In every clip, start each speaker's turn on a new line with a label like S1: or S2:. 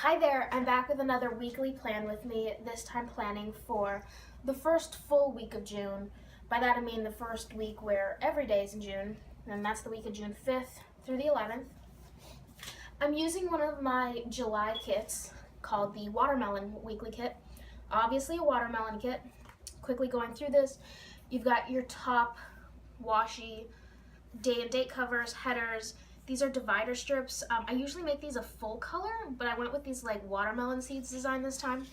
S1: Hi there, I'm back with another weekly plan with me, this time planning for the first full week of June. By that I mean the first week where every day is in June, and that's the week of June 5th through the 11th. I'm using one of my July kits called the Watermelon Weekly Kit. Obviously a watermelon kit. Quickly going through this, you've got your top washi day and date covers, headers. These are divider strips. I usually make these a full color, but I went with these like watermelon seeds design this time.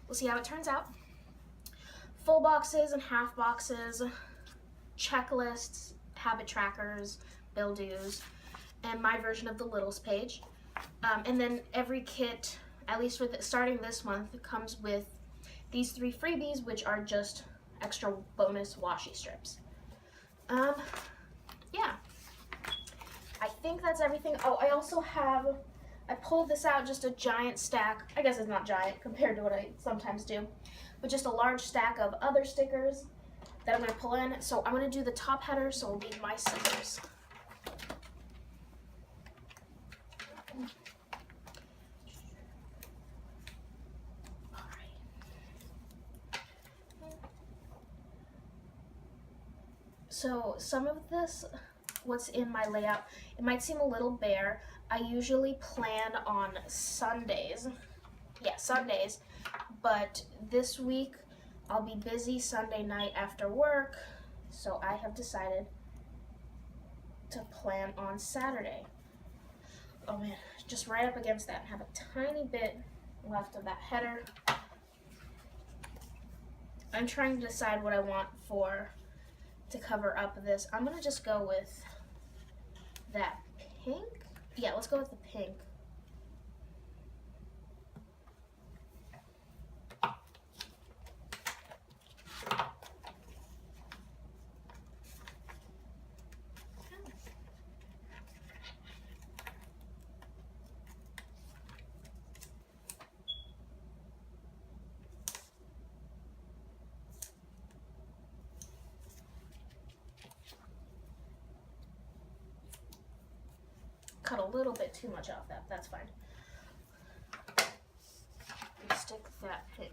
S1: We'll see how it turns out. Full boxes and half boxes, checklists, habit trackers, bill dues, and my version of the littles page. And then every kit, at least for starting this month, comes with these 3 freebies, which are just extra bonus washi strips. Yeah. I think that's everything. Oh, I also have, I pulled this out, just a giant stack. I guess it's not giant compared to what I sometimes do, but just a large stack of other stickers that I'm going to pull in. So I'm going to do the top header, so I'll need my scissors. So some of this, what's in my layout, it might seem a little bare. I usually plan on Sundays. Yeah, Sundays. But this week I'll be busy Sunday night after work, so I have decided to plan on Saturday. Oh man, just right up against that, have a tiny bit left of that header. I'm trying to decide what I want to cover up this. I'm gonna just go with that pink. Yeah, let's go with the pink. Cut a little bit too much off that, that's fine. Stick that pink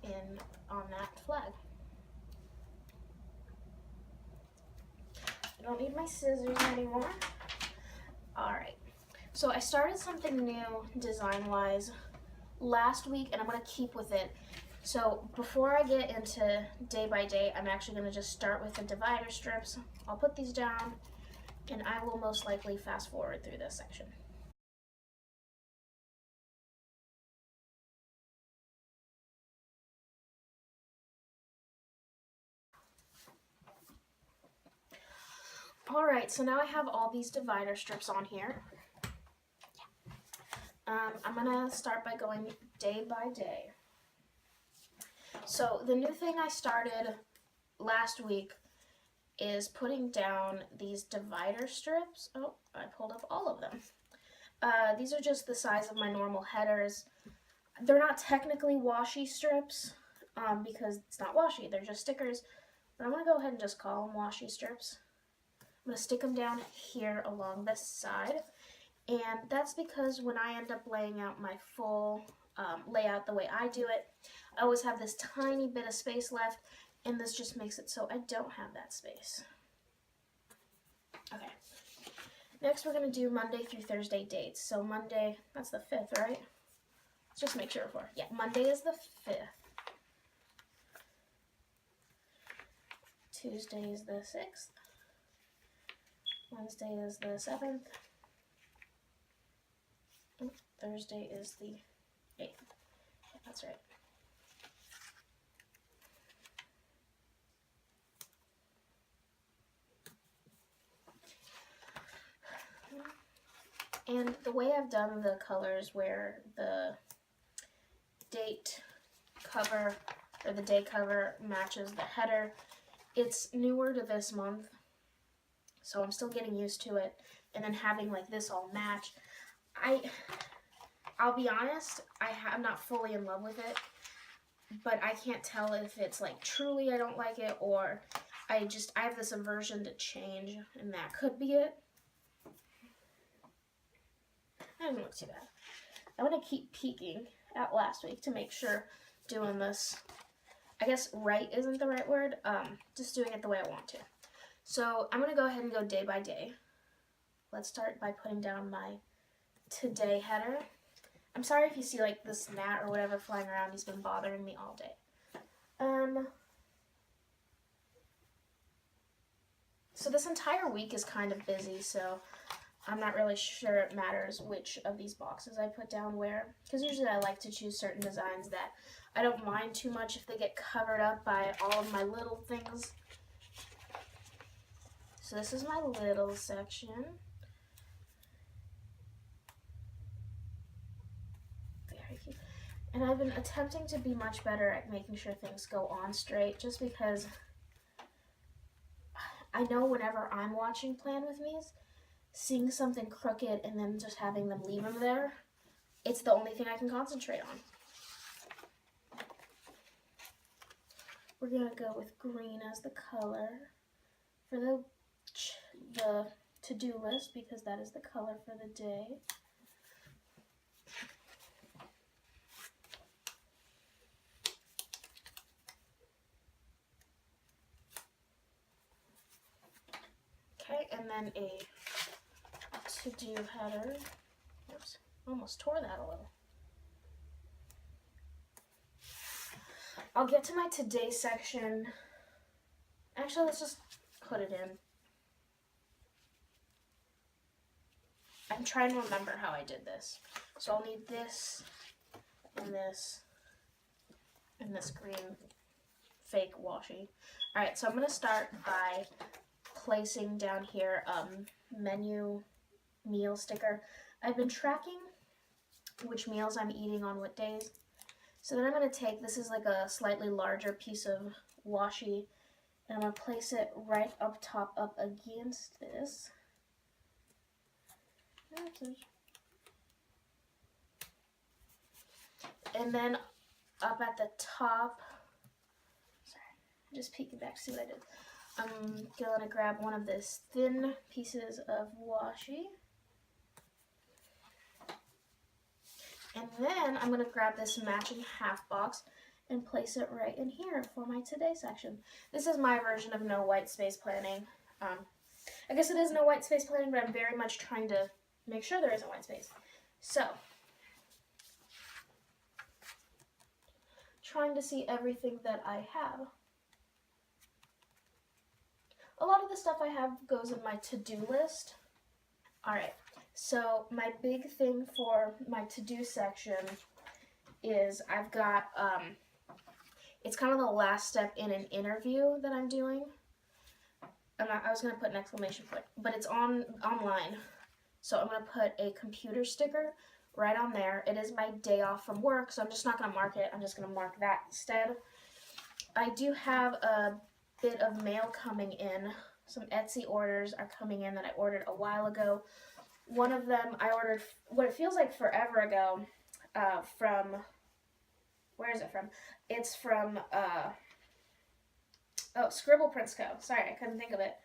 S1: in on that flag. I don't need my scissors anymore. Alright, so I started something new design-wise last week, and I'm going to keep with it. So before I get into day by day, I'm actually going to just start with the divider strips. I'll put these down, and I will most likely fast forward through this section. Alright, so now I have all these divider strips on here. I'm gonna start by going day by day. So the new thing I started last week is putting down these divider strips. Oh, I pulled up all of them. These are just the size of my normal headers. They're not technically washi strips because it's not washi, they're just stickers. But I'm gonna go ahead and just call them washi strips. I'm going to stick them down here along this side, and that's because when I end up laying out my full layout the way I do it, I always have this tiny bit of space left, and this just makes it so I don't have that space. Okay, next we're going to do Monday through Thursday dates. So Monday, that's the 5th, right? Let's just make sure for, yeah, Monday is the 5th. Tuesday is the 6th. Wednesday is the 7th. Thursday is the 8th. Yeah, that's right. And the way I've done the colors where the date cover or the day cover matches the header, it's newer to this month. So I'm still getting used to it, and then having like this all match. I'll be honest, I'm not fully in love with it, but I can't tell if it's like truly I don't like it or I have this aversion to change, and that could be it. That doesn't look too I'm going to keep peeking at last week to make sure doing this, I guess right isn't the right word, just doing it the way I want to. So I'm going to go ahead and go day by day. Let's start by putting down my today header. I'm sorry if you see like this gnat or whatever flying around. He's been bothering me all day. So this entire week is kind of busy, so I'm not really sure it matters which of these boxes I put down where, because usually I like to choose certain designs that I don't mind too much if they get covered up by all of my little things. So this is my little section. Very cute. And I've been attempting to be much better at making sure things go on straight, just because I know whenever I'm watching Plan With Me's, seeing something crooked and then just having them leave them there, it's the only thing I can concentrate on. We're going to go with green as the color for the to-do list, because that is the color for the day. Okay, and then a to-do header. Oops, almost tore that a little. I'll get to my today section. Actually, let's just put it in. I'm trying to remember how I did this. So I'll need this, and this green fake washi. Alright, so I'm going to start by placing down here menu meal sticker. I've been tracking which meals I'm eating on what days. So then I'm going to take, this is like a slightly larger piece of washi, and I'm going to place it right up top up against this. And then up at the top, sorry, just peeking back to see what I did. I'm going to grab one of these thin pieces of washi. And then I'm going to grab this matching half box and place it right in here for my today section. This is my version of no white space planning. I guess it is no white space planning, but I'm very much trying to make sure there isn't white space. So, trying to see everything that I have. A lot of the stuff I have goes in my to-do list. Alright, so my big thing for my to-do section is I've got, it's kind of the last step in an interview that I'm doing. I was going to put an exclamation point, but it's online. So I'm going to put a computer sticker right on there. It is my day off from work, so I'm just not going to mark it. I'm just going to mark that instead. I do have a bit of mail coming in. Some Etsy orders are coming in that I ordered a while ago. One of them I ordered what it feels like forever ago from, where is it from? It's from, Scribble Prints Co. Sorry, I couldn't think of it.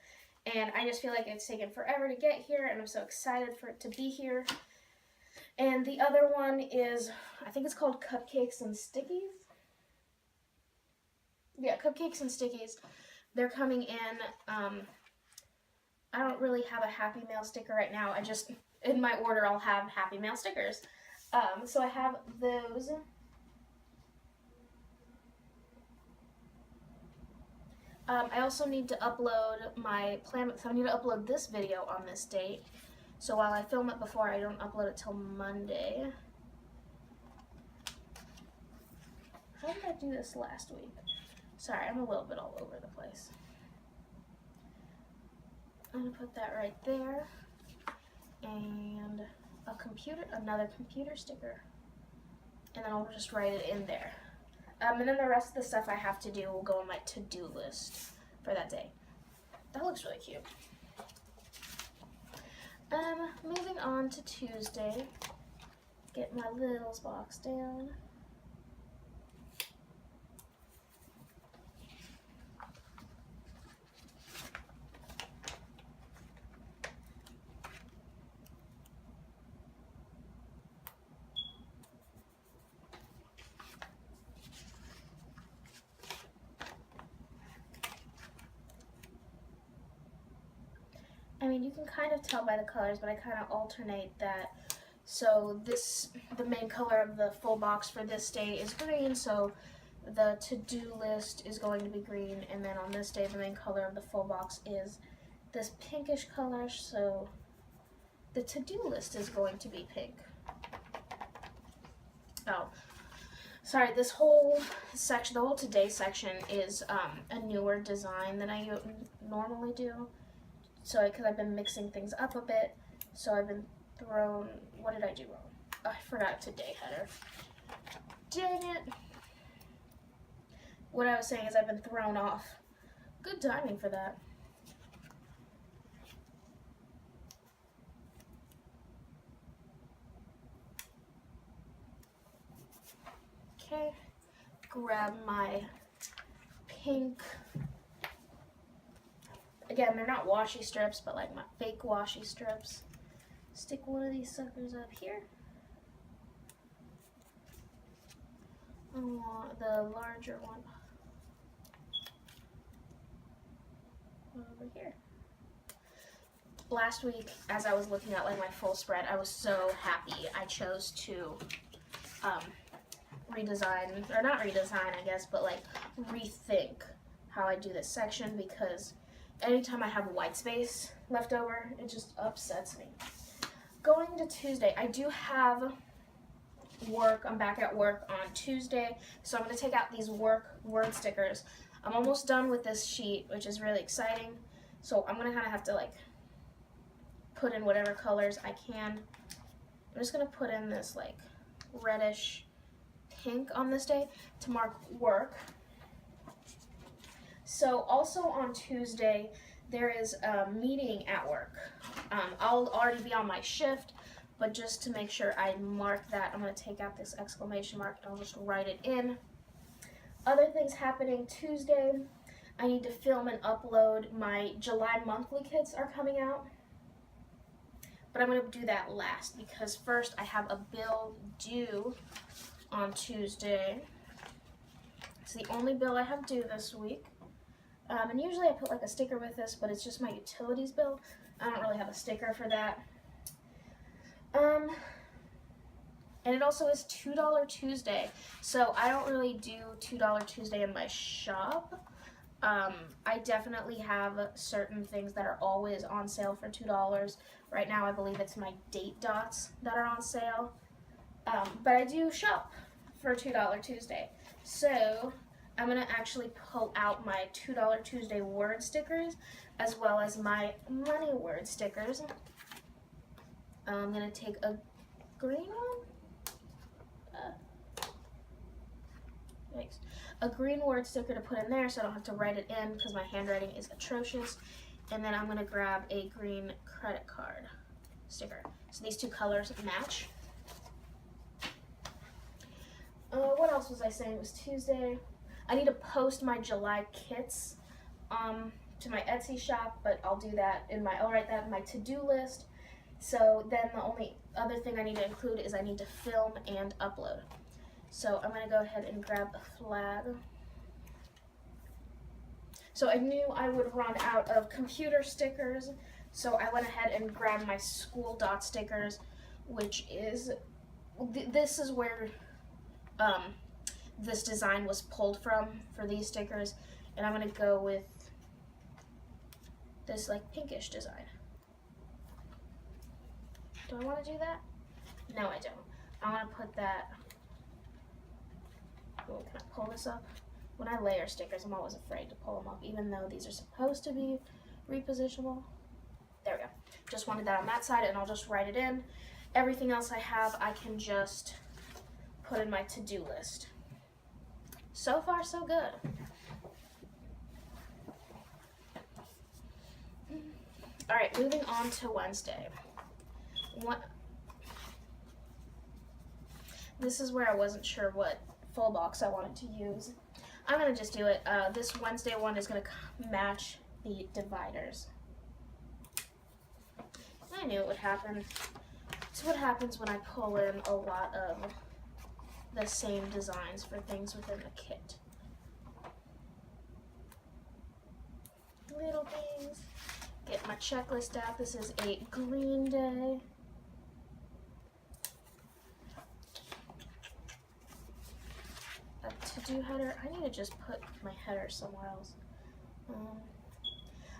S1: And I just feel like it's taken forever to get here, and I'm so excited for it to be here. And the other one is, I think it's called Cupcakes and Stickies. Yeah, Cupcakes and Stickies. They're coming in. I don't really have a Happy Mail sticker right now. I just, in my order, I'll have Happy Mail stickers. So I have those. I also need to upload my plan, so I need to upload this video on this date. So while I film it before, I don't upload it till Monday. How did I do this last week? Sorry, I'm a little bit all over the place. I'm gonna put that right there. And another computer sticker. And then I'll just write it in there. And then the rest of the stuff I have to do will go on my to-do list for that day. That looks really cute. Moving on to Tuesday. Get my littles box down. you can kind of tell by the colors, but I kind of alternate that. So the main color of the full box for this day is green, so the to-do list is going to be green, and then on this day the main color of the full box is this pinkish color, so the to-do list is going to be pink. Oh, sorry, this whole section, the whole today section is a newer design than I normally do. So, because I've been mixing things up a bit, so I've been thrown, what did I do wrong? Oh, I forgot today header. Dang it. What I was saying is I've been thrown off. Good timing for that. Okay, grab my pink, again, they're not washi strips, but like my fake washi strips. Stick one of these suckers up here. I want the larger one over here. Last week, as I was looking at like my full spread, I was so happy I chose to redesign, or not redesign I guess, but like rethink how I do this section, because anytime I have white space left over, it just upsets me. Going to Tuesday, I do have work. I'm back at work on Tuesday, so I'm going to take out these work word stickers. I'm almost done with this sheet, which is really exciting, so I'm going to kind of have to like put in whatever colors I can. I'm just going to put in this like reddish pink on this day to mark work. So also on Tuesday there is a meeting at work. I'll already be on my shift, but just to make sure I mark that, I'm going to take out this exclamation mark and I'll just write it in. Other things happening Tuesday, I need to film and upload my July monthly kits are coming out. But I'm going to do that last, because first I have a bill due on Tuesday. It's the only bill I have due this week. And usually I put like a sticker with this, but it's just my utilities bill. I don't really have a sticker for that. And it also is $2 Tuesday. So I don't really do $2 Tuesday in my shop. I definitely have certain things that are always on sale for $2. Right now I believe it's my date dots that are on sale. But I do shop for $2 Tuesday. So I'm going to actually pull out my $2 Tuesday word stickers as well as my money word stickers. I'm going to take a green one. Thanks. A green word sticker to put in there so I don't have to write it in because my handwriting is atrocious. And then I'm going to grab a green credit card sticker. So these two colors match. What else was I saying? It was Tuesday. I need to post my July kits to my Etsy shop, but I'll do that I'll write that in my to-do list. So then the only other thing I need to include is I need to film and upload. So I'm going to go ahead and grab a flag. So I knew I would run out of computer stickers, so I went ahead and grabbed my school dot stickers, which is, this is where this design was pulled from for these stickers, and I'm going to go with this like pinkish design. Do I want to do that? No, I don't. I want to put that, oh, can I pull this up? When I layer stickers, I'm always afraid to pull them up, even though these are supposed to be repositionable. There we go. Just wanted that on that side, and I'll just write it in. Everything else I have, I can just put in my to-do list. So far, so good. All right, moving on to Wednesday. This is where I wasn't sure what full box I wanted to use. I'm going to just do it. This Wednesday one is going to match the dividers. I knew it would happen. It's what happens when I pull in a lot of the same designs for things within the kit. Little things. get my checklist out. This is a Green Day. A to-do header. I need to just put my header somewhere else.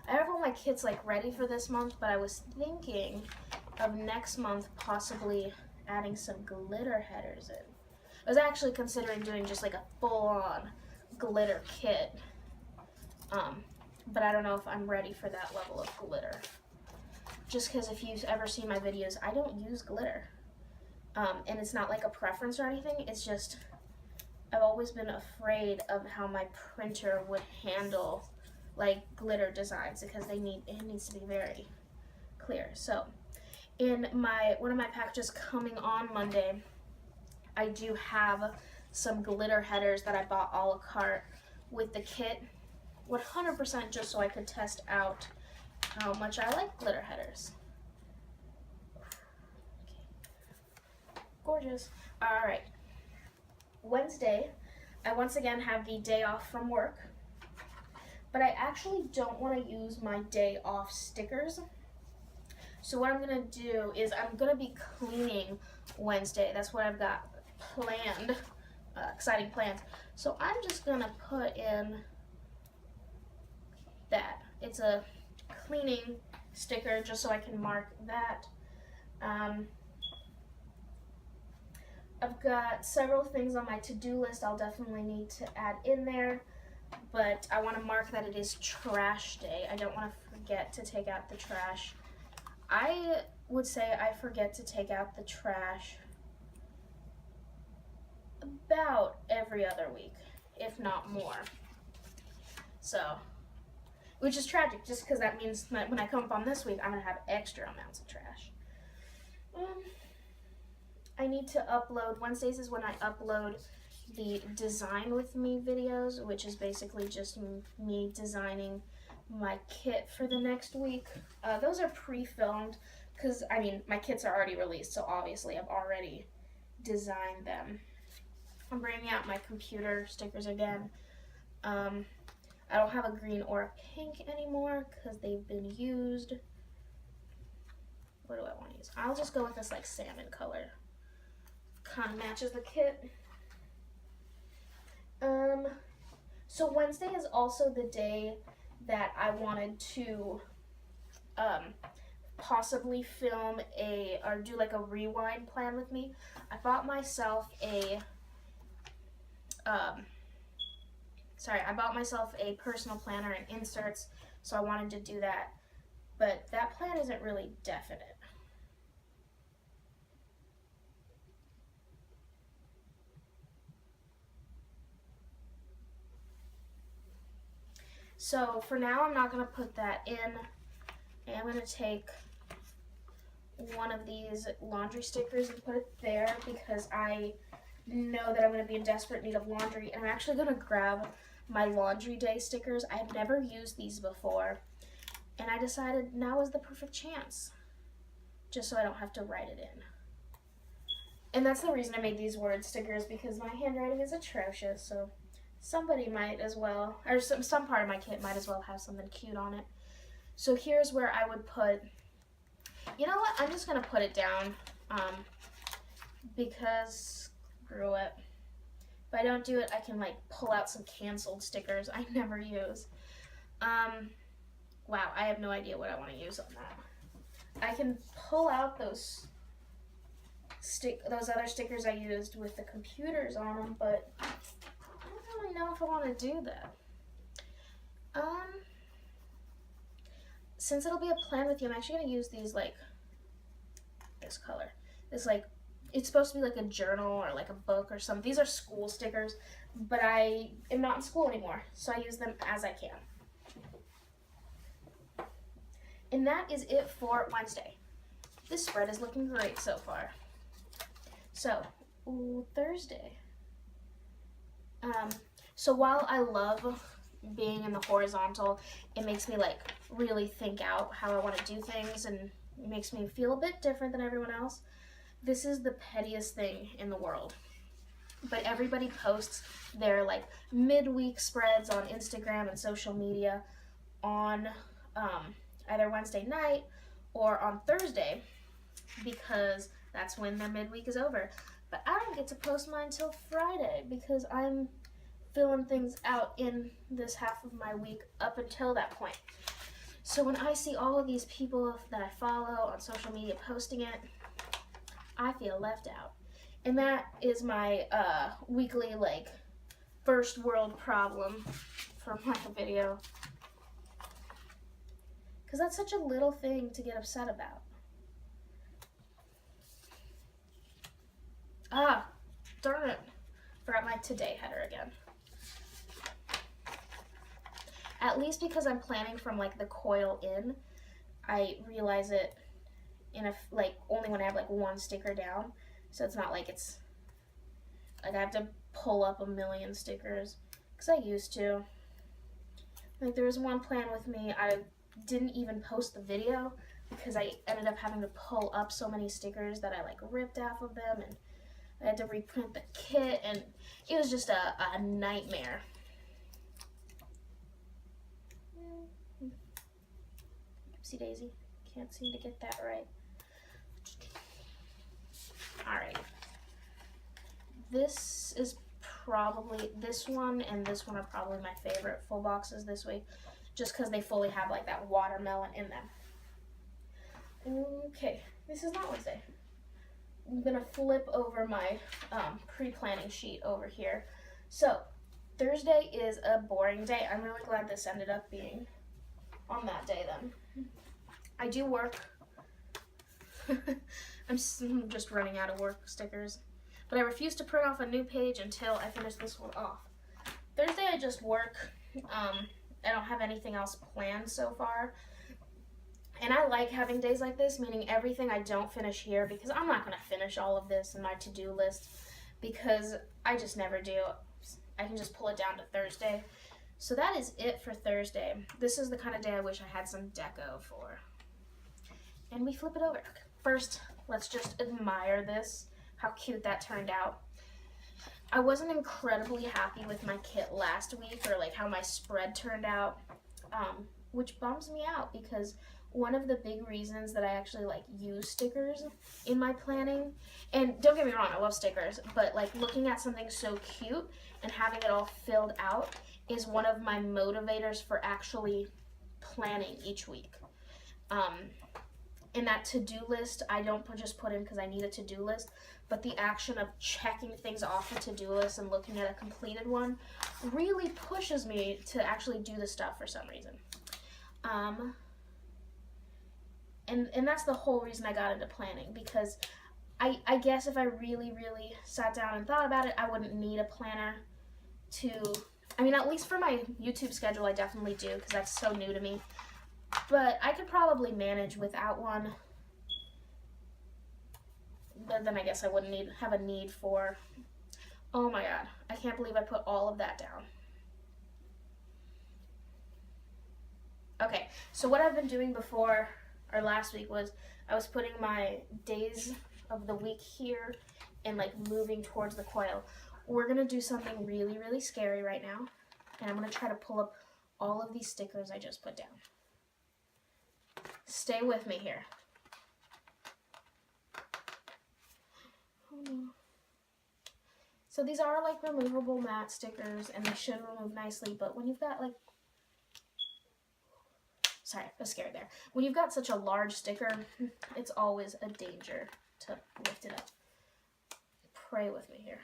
S1: I have all my kits like ready for this month, but I was thinking of next month possibly adding some glitter headers in. I was actually considering doing just like a full-on glitter kit, but I don't know if I'm ready for that level of glitter. Just because if you've ever seen my videos, I don't use glitter, and it's not like a preference or anything. It's just I've always been afraid of how my printer would handle like glitter designs because it needs to be very clear. So in one of my packages coming on Monday, I do have some glitter headers that I bought a la carte with the kit, 100% just so I could test out how much I like glitter headers. Okay. Gorgeous. All right. Wednesday, I once again have the day off from work, but I actually don't want to use my day off stickers. So what I'm going to do is I'm going to be cleaning Wednesday. That's what I've got planned, exciting plans. So I'm just going to put in that. It's a cleaning sticker just so I can mark that. I've got several things on my to-do list I'll definitely need to add in there, but I want to mark that it is trash day. I don't want to forget to take out the trash. I would say I forget to take out the trash about every other week, if not more. So, which is tragic, just because that means that when I come up on this week, I'm going to have extra amounts of trash. I need to upload, Wednesdays is when I upload the Design With Me videos, which is basically just me designing my kit for the next week. Those are pre-filmed, because, I mean, my kits are already released, so obviously I've already designed them. I'm bringing out my computer stickers again. I don't have a green or a pink anymore, because they've been used. What do I want to use? I'll just go with this, like, salmon color. Kind of matches the kit. So Wednesday is also the day that I wanted to possibly film or do like a rewind plan with me. I bought myself a personal planner and inserts, so I wanted to do that, but that plan isn't really definite. So for now, I'm not going to put that in. I'm going to take one of these laundry stickers and put it there because I know that I'm going to be in desperate need of laundry. And I'm actually going to grab my laundry day stickers. I have never used these before. And I decided now is the perfect chance, just so I don't have to write it in. And that's the reason I made these word stickers, because my handwriting is atrocious, so somebody might as well, or some part of my kit might as well have something cute on it. So here's where I would put, you know what, I'm just going to put it down, because, screw it. If I don't do it, I can like pull out some canceled stickers I never use. Wow, I have no idea what I want to use on that. I can pull out those other stickers I used with the computers on them, but I don't really know if I want to do that. Since it'll be a plan with you, I'm actually going to use these, like, this color. This, like, it's supposed to be like a journal or like a book or something. These are school stickers, but I am not in school anymore, so I use them as I can. And that is it for Wednesday. This spread is looking great so far. So, Thursday. So while I love being in the horizontal, it makes me like really think out how I want to do things, and it makes me feel a bit different than everyone else. This is the pettiest thing in the world, but everybody posts their like midweek spreads on Instagram and social media on either Wednesday night or on Thursday, because that's when their midweek is over. But I don't get to post mine till Friday because I'm filling things out in this half of my week up until that point. So when I see all of these people that I follow on social media posting it, I feel left out. And that is my weekly, like, first world problem for my video. Because that's such a little thing to get upset about. Ah, darn it. Forgot my today header again. At least because I'm planning from, like, the coil in, I realize it in like only when I have like one sticker down. So it's not like it's like I have to pull up a million stickers, because I used to. Like, there was one plan with me, I didn't even post the video because I ended up having to pull up so many stickers that I like ripped off of them, and I had to reprint the kit, and it was just a nightmare. Oopsie daisy, can't seem to get that right. Alright. This is probably, this one and this one are probably my favorite full boxes this week, just because they fully have like that watermelon in them. Okay, this is not Wednesday. I'm gonna flip over my pre-planning sheet over here. So, Thursday is a boring day. I'm really glad this ended up being on that day then. I do work. I'm just running out of work stickers. But I refuse to print off a new page until I finish this one off. Thursday I just work. I don't have anything else planned so far. And I like having days like this, meaning everything I don't finish here, because I'm not going to finish all of this in my to-do list, because I just never do. I can just pull it down to Thursday. So that is it for Thursday. This is the kind of day I wish I had some deco for. And we flip it over. First, let's just admire this, how cute that turned out. I wasn't incredibly happy with my kit last week, or like how my spread turned out, which bums me out, because one of the big reasons that I actually like use stickers in my planning, and don't get me wrong, I love stickers, but like looking at something so cute and having it all filled out is one of my motivators for actually planning each week. In that to-do list, I don't just put in because I need a to-do list, but the action of checking things off a to-do list and looking at a completed one really pushes me to actually do the stuff for some reason. And that's the whole reason I got into planning, because I guess if I really, really sat down and thought about it, I wouldn't need a planner to, I mean, at least for my YouTube schedule, I definitely do, because that's so new to me. But I could probably manage without one. But then I guess I wouldn't have a need for, oh my god, I can't believe I put all of that down. Okay, so what I've been doing before, or last week, was I was putting my days of the week here and like moving towards the coil. We're gonna do something really, really scary right now, and I'm gonna try to pull up all of these stickers I just put down. Stay with me here. Oh no. So these are like removable matte stickers, and they should remove nicely, but when you've got like, sorry, I was scared there. When you've got such a large sticker, it's always a danger to lift it up. Pray with me here.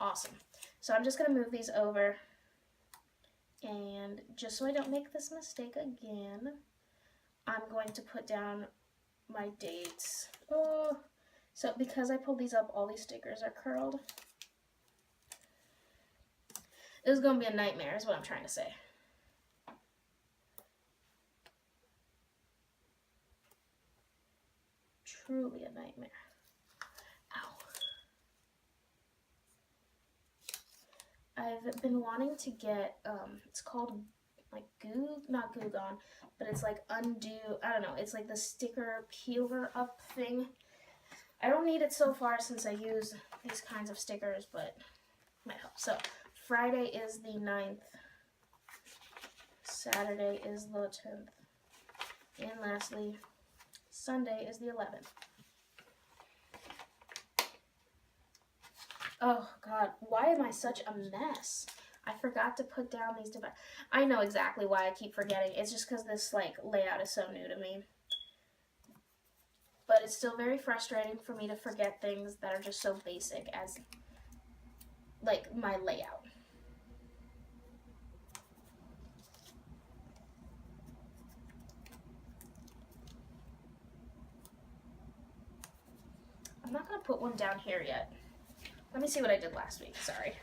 S1: Awesome. So I'm just going to move these over, and just so I don't make this mistake again, I'm going to put down my dates. Oh, so because I pulled these up, all these stickers are curled. This is going to be a nightmare is what I'm trying to say. Truly a nightmare. Ow. I've been wanting to get, it's called like not Goo Gone, but it's like Undo, I don't know, it's like the sticker peeler up thing. I don't need it so far since I use these kinds of stickers, but it might help. So Friday is the 9th. Saturday is the 10th. And lastly, Sunday is the 11th. Oh God, why am I such a mess? I forgot to put down these dividers. I know exactly why I keep forgetting. It's just because this like layout is so new to me. But it's still very frustrating for me to forget things that are just so basic as like my layout. I'm not going to put one down here yet. Let me see what I did last week. Sorry.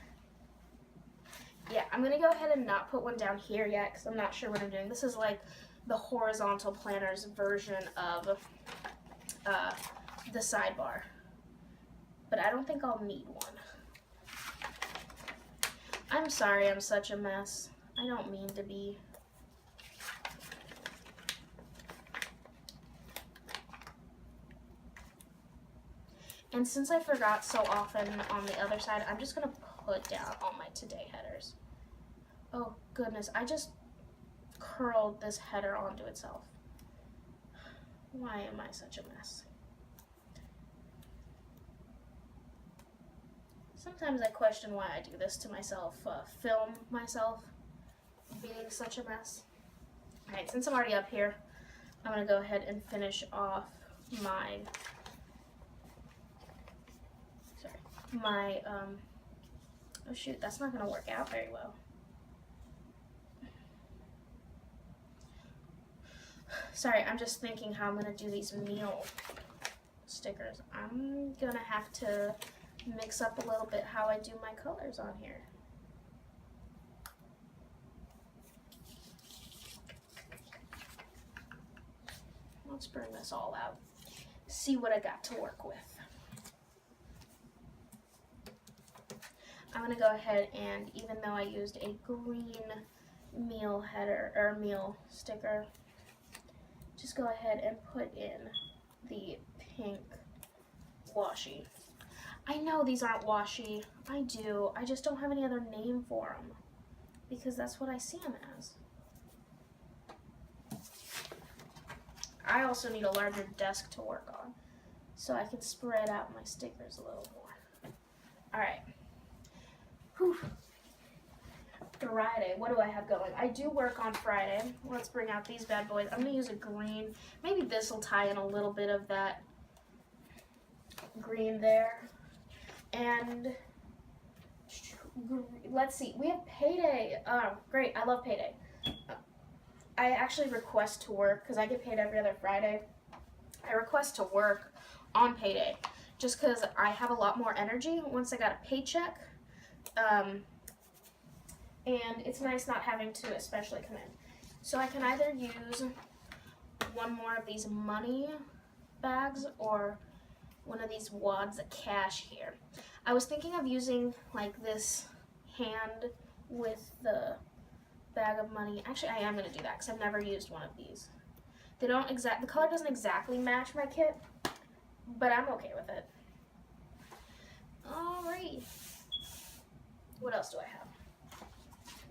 S1: Yeah, I'm going to go ahead and not put one down here yet because I'm not sure what I'm doing. This is like the horizontal planner's version of the sidebar. But I don't think I'll need one. I'm sorry I'm such a mess. I don't mean to be. And since I forgot so often on the other side, I'm just going to put down all my today headers. Oh goodness, I just curled this header onto itself. Why am I such a mess? Sometimes I question why I do this to myself, film myself being such a mess. Alright, since I'm already up here, I'm going to go ahead and finish off my oh shoot, that's not going to work out very well. Sorry, I'm just thinking how I'm going to do these meal stickers. I'm going to have to mix up a little bit how I do my colors on here. Let's bring this all out. See what I got to work with. I'm going to go ahead and, even though I used a green meal header or meal sticker, just go ahead and put in the pink washi. I know these aren't washi. I do. I just don't have any other name for them because that's what I see them as. I also need a larger desk to work on so I can spread out my stickers a little more. Alright. Whew. Friday, what do I have going? I do work on Friday. Let's bring out these bad boys. I'm going to use a green. Maybe this will tie in a little bit of that green there. And let's see. We have payday. Oh, great. I love payday. I actually request to work because I get paid every other Friday. I request to work on payday just because I have a lot more energy once I got a paycheck. And it's nice not having to especially come in. So I can either use one more of these money bags or one of these wads of cash here. I was thinking of using like this hand with the bag of money. Actually, I am going to do that because I've never used one of these. They don't the color doesn't exactly match my kit, but I'm okay with it. Alright. What else do I have?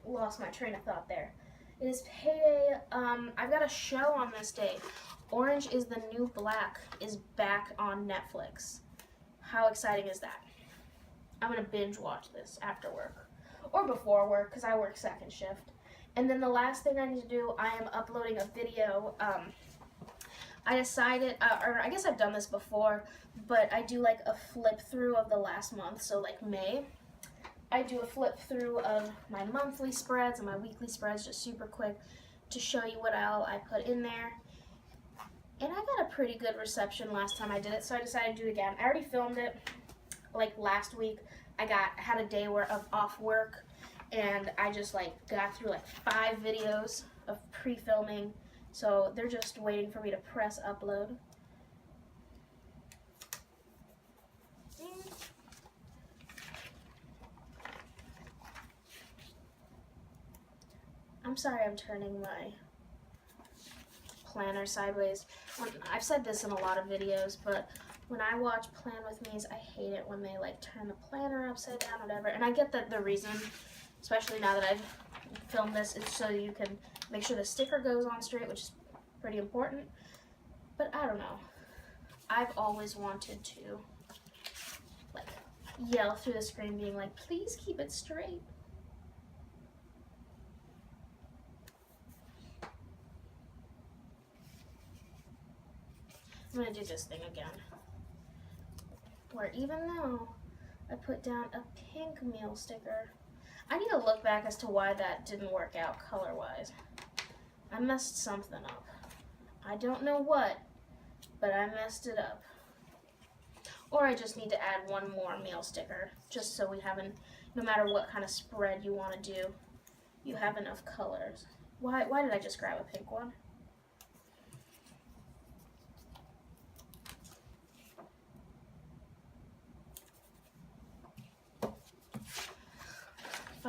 S1: Lost my train of thought there. It is payday. I've got a show on this day. Orange is the New Black is back on Netflix. How exciting is that? I'm going to binge watch this after work. Or before work, because I work second shift. And then the last thing I need to do, I am uploading a video. I decided, or I guess I've done this before, but I do like a flip through of the last month, so like May. I do a flip through of my monthly spreads and my weekly spreads just super quick to show you what all I put in there. And I got a pretty good reception last time I did it, so I decided to do it again. I already filmed it like last week. I had a day of off work, and I just like got through like 5 videos of pre-filming, so they're just waiting for me to press upload. I'm sorry I'm turning my planner sideways. I've said this in a lot of videos, but when I watch Plan With Me's, I hate it when they like turn the planner upside down or whatever. And I get that the reason especially now that I've filmed this, it's so you can make sure the sticker goes on straight, which is pretty important. But I don't know. I've always wanted to like yell through the screen being like, please keep it straight. I'm gonna do this thing again, where even though I put down a pink meal sticker, I need to look back as to why that didn't work out color-wise. I messed something up. I don't know what, but I messed it up. Or I just need to add one more meal sticker, just so we haven't, no matter what kind of spread you want to do, you have enough colors. Why did I just grab a pink one?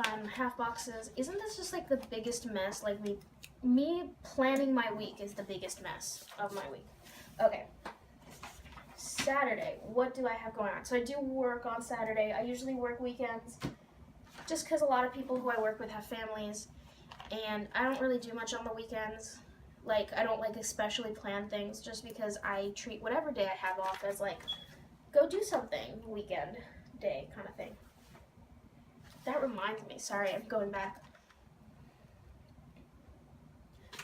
S1: Fine, half boxes. Isn't this just like the biggest mess? Like me planning my week is the biggest mess of my week. Okay. Saturday, what do I have going on? So I do work on Saturday. I usually work weekends just because a lot of people who I work with have families, and I don't really do much on the weekends. Like, I don't like especially plan things just because I treat whatever day I have off as like, go do something weekend day kind of thing. That reminds me, sorry, I'm going back.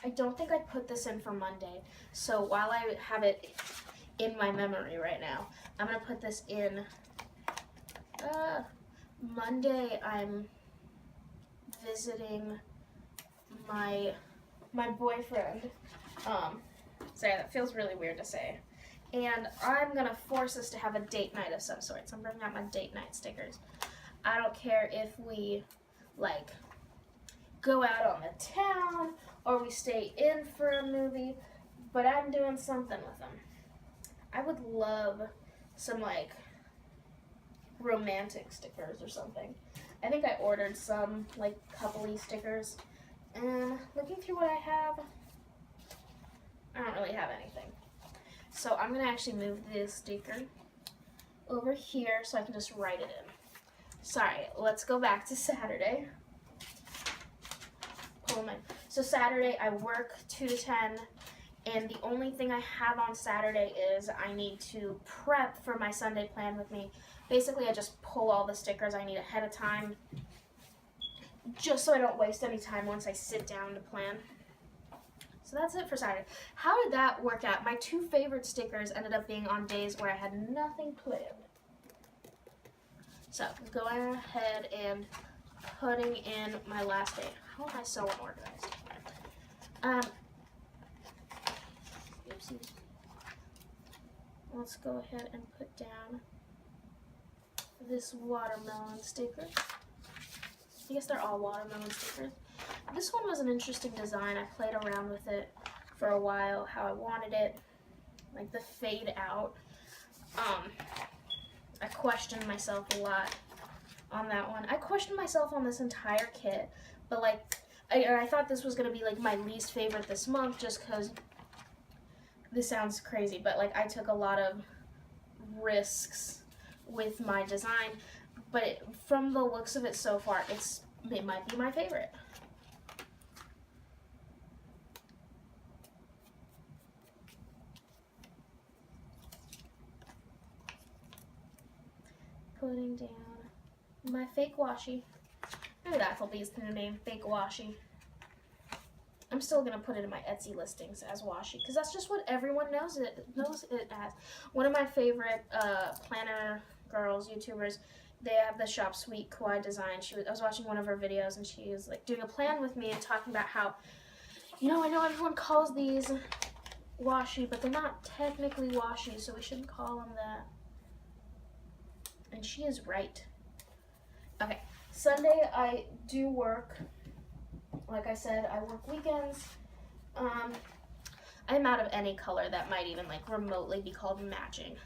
S1: I don't think I put this in for Monday, so while I have it in my memory right now, I'm gonna put this in. Monday I'm visiting my boyfriend. Sorry, that feels really weird to say. And I'm gonna force us to have a date night of some sort, so I'm bringing out my date night stickers. I don't care if we, like, go out on the town or we stay in for a movie, but I'm doing something with them. I would love some, like, romantic stickers or something. I think I ordered some, like, couple-y stickers, and looking through what I have, I don't really have anything. So I'm going to actually move this sticker over here so I can just write it in. Sorry, let's go back to Saturday. So Saturday I work 2 to 10, and the only thing I have on Saturday is I need to prep for my Sunday plan with me. Basically, I just pull all the stickers I need ahead of time, just so I don't waste any time once I sit down to plan. So that's it for Saturday. How did that work out? My 2 favorite stickers ended up being on days where I had nothing planned. So, going ahead and putting in my last day. How am I so unorganized? Oopsies. Let's go ahead and put down this watermelon sticker. I guess they're all watermelon stickers. This one was an interesting design. I played around with it for a while, how I wanted it, like the fade out. I questioned myself a lot on that one. I questioned myself on this entire kit, but like, I thought this was going to be like my least favorite this month just because this sounds crazy, but like I took a lot of risks with my design, but from the looks of it so far, it might be my favorite. Putting down my fake washi. Maybe that'll be the new name, fake washi. I'm still gonna put it in my Etsy listings as washi because that's just what everyone knows it as. One of my favorite planner girls, YouTubers, they have the shop Sweet Kawaii Design. I was watching one of her videos and she was like doing a plan with me and talking about how, I know everyone calls these washi, but they're not technically washi, so we shouldn't call them that. And she is right. Okay, Sunday I do work. Like I said, I work weekends. I'm out of any color that might even like remotely be called matching.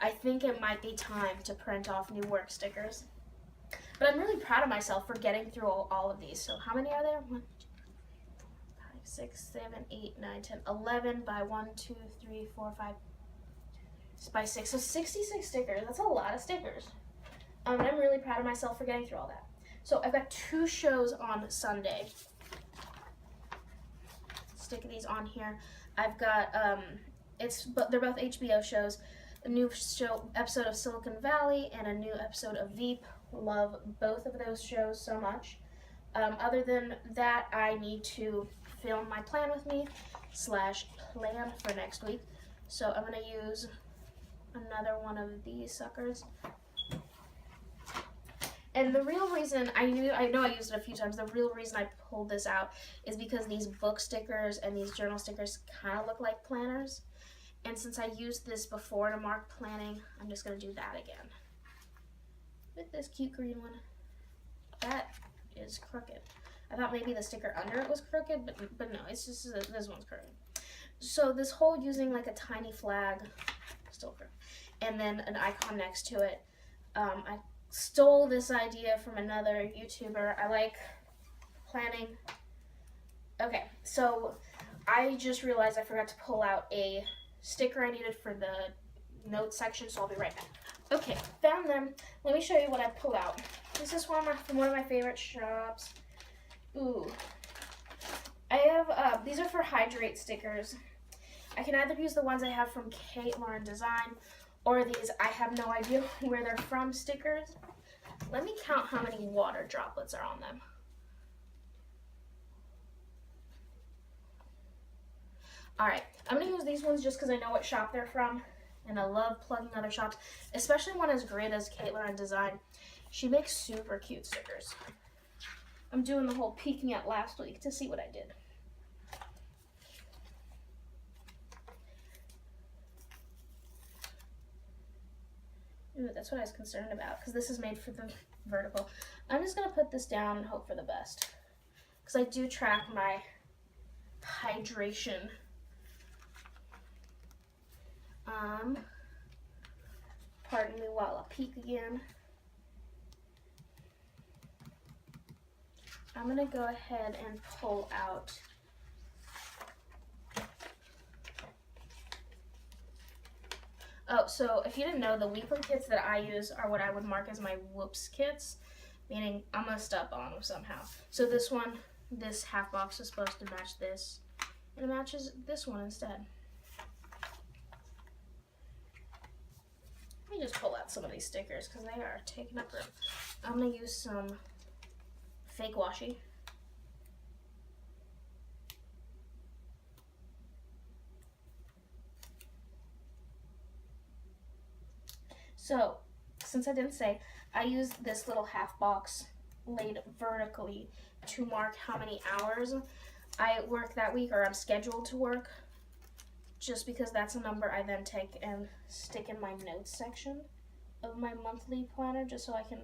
S1: I think it might be time to print off new work stickers. But I'm really proud of myself for getting through all of these. So how many are there? 1, 2, 5, 6, 7, 8, 9, 10, 11 by 1, 2, 3, 4, 5 by 6. So 66 stickers. That's a lot of stickers. I'm really proud of myself for getting through all that. So I've got 2 shows on Sunday. Stick these on here. I've got they're both HBO shows. A new episode of Silicon Valley and a new episode of Veep. Love both of those shows so much. Other than that, I need to film my plan with me / plan for next week. So I'm gonna use another one of these suckers. And the real reason, I know I used it a few times, the real reason I pulled this out is because these book stickers and these journal stickers kind of look like planners. And since I used this before to mark planning, I'm just going to do that again. With this cute green one. That is crooked. I thought maybe the sticker under it was crooked, but no, it's just this one's crooked. So this whole using like a tiny flag, still crooked, and then an icon next to it, I stole this idea from another YouTuber. I like planning. Okay, so I just realized I forgot to pull out a sticker I needed for the notes section, so I'll be right back. Okay, found them. Let me show you what I pulled out. This is from one of my favorite shops. Ooh. I have, these are for hydrate stickers. I can either use the ones I have from Kate Lauren Design, or these I have no idea where they're from stickers. Let me count how many water droplets are on them. Alright, I'm going to use these ones just because I know what shop they're from, and I love plugging other shops, especially one as great as Kate Lauren Design. She makes super cute stickers. I'm doing the whole peeking at last week to see what I did. Ooh, that's what I was concerned about, because this is made for the vertical. I'm just going to put this down and hope for the best, because I do track my hydration. Pardon me while I peek again. I'm going to go ahead and pull out so if you didn't know, the weekly kits that I use are what I would mark as my whoops kits, meaning I'm going to step on them somehow. So this one, this half box is supposed to match this, and it matches this one instead. Let me just pull out some of these stickers because they are taking up room. I'm going to use some fake washi. So, since I didn't say, I used this little half box laid vertically to mark how many hours I work that week, or I'm scheduled to work, just because that's a number I then take and stick in my notes section of my monthly planner, just so I can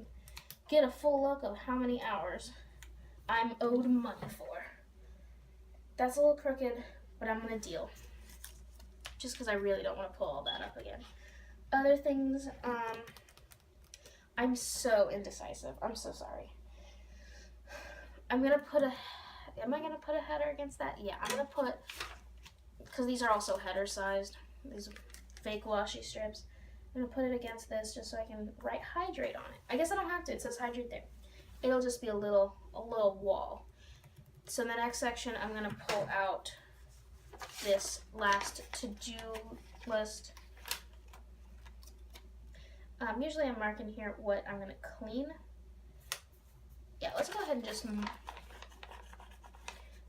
S1: get a full look of how many hours I'm owed money for. That's a little crooked, but I'm going to deal, just because I really don't want to pull all that up again. Other things, I'm so indecisive. I'm so sorry. I'm going to put am I going to put a header against that? Yeah, I'm going to put, because these are also header sized, these fake washi strips. I'm going to put it against this just so I can write hydrate on it. I guess I don't have to, it says hydrate there. It'll just be a little wall. So in the next section, I'm going to pull out this last to-do list. Usually I'm marking here what I'm going to clean. Yeah, let's go ahead and just, I'm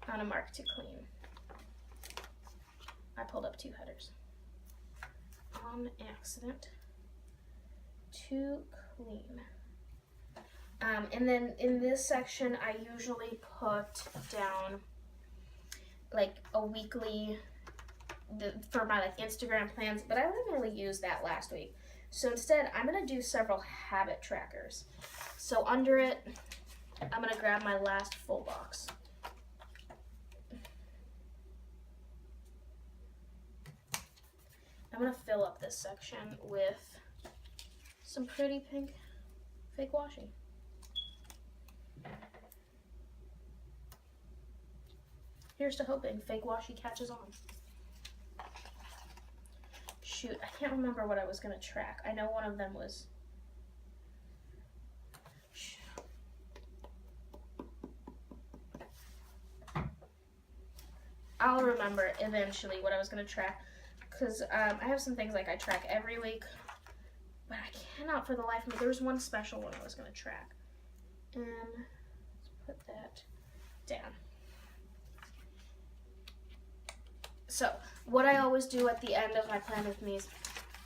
S1: going to mark to clean. I pulled up 2 headers. On accident. To clean. And then in this section, I usually put down like a weekly for my like Instagram plans, but I didn't really use that last week. So instead, I'm going to do several habit trackers. So under it, I'm going to grab my last full box. I'm going to fill up this section with some pretty pink fake washi. Here's to hoping fake washi catches on. Shoot, I can't remember what I was going to track. I know one of them was... I'll remember eventually what I was going to track, because I have some things like I track every week, but I cannot for the life of me. There was one special one I was going to track, and let's put that down. So what I always do at the end of my plan with me is,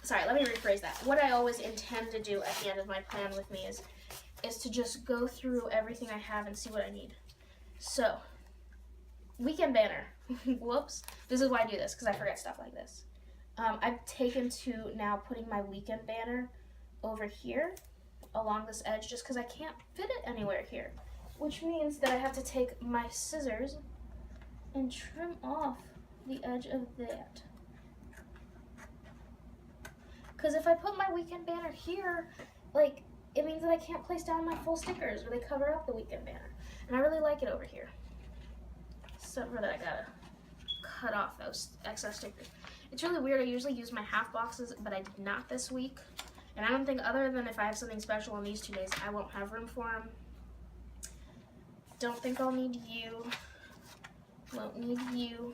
S1: sorry, let me rephrase that. What I always intend to do at the end of my plan with me is to just go through everything I have and see what I need. So, weekend banner. Whoops. This is why I do this, because I forget stuff like this. I've taken to now putting my weekend banner over here along this edge just because I can't fit it anywhere here. Which means that I have to take my scissors and trim off the edge of that. Because if I put my weekend banner here, like, it means that I can't place down my full stickers or they cover up the weekend banner. And I really like it over here. Except for that I gotta cut off those excess stickers. It's really weird. I usually use my half boxes, but I did not this week. And I don't think, other than if I have something special on these 2 days, I won't have room for them. Don't think I'll need you. Won't need you.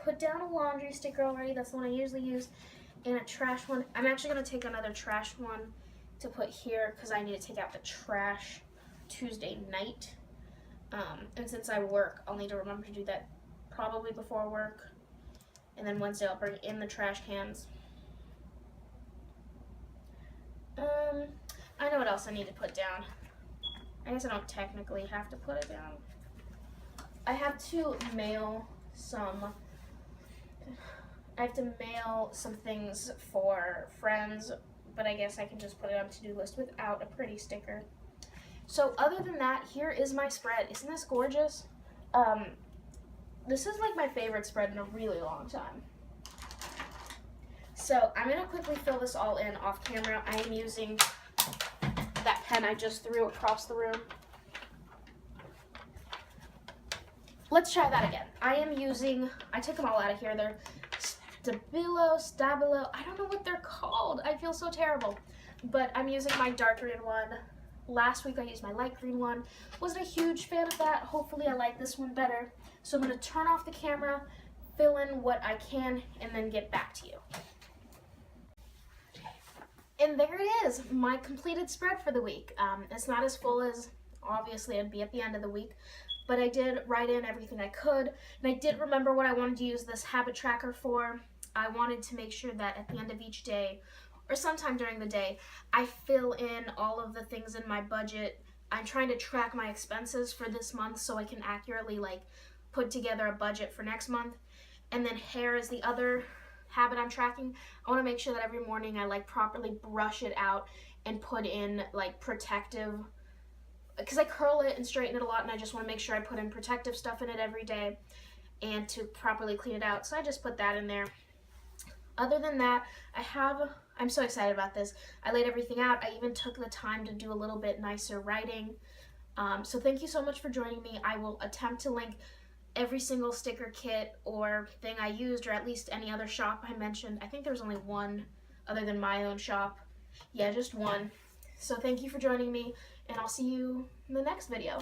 S1: Put down a laundry sticker already. That's the one I usually use. And a trash one. I'm actually going to take another trash one to put here because I need to take out the trash Tuesday night. And since I work, I'll need to remember to do that probably before work. And then Wednesday I'll bring in the trash cans. I know what else I need to put down. I guess I don't technically have to put it down. I have to mail some things for friends, but I guess I can just put it on a to-do list without a pretty sticker. So other than that, here is my spread. Isn't this gorgeous? This is like my favorite spread in a really long time. So I'm gonna quickly fill this all in off camera. I am using that pen I just threw across the room. Let's try that again. I took them all out of here. They're Stabilo, I don't know what they're called. I feel so terrible. But I'm using my dark green one. Last week I used my light green one. Wasn't a huge fan of that. Hopefully I like this one better. So I'm going to turn off the camera, fill in what I can, and then get back to you. And there it is, my completed spread for the week. It's not as full as obviously it'd be at the end of the week, but I did write in everything I could, and I did remember what I wanted to use this habit tracker for. I wanted to make sure that at the end of each day, or sometime during the day, I fill in all of the things in my budget. I'm trying to track my expenses for this month so I can accurately put together a budget for next month. And then hair is the other habit I'm tracking. I want to make sure that every morning I properly brush it out and put in protective, because I curl it and straighten it a lot, and I just want to make sure I put in protective stuff in it every day and to properly clean it out. So I just put that in there. Other than that, I'm so excited about this. I laid everything out. I even took the time to do a little bit nicer writing. So thank you so much for joining me. I will attempt to link every single sticker kit or thing I used, or at least any other shop I mentioned. I think there's only one other than my own shop. Yeah, just one. So thank you for joining me, and I'll see you in the next video.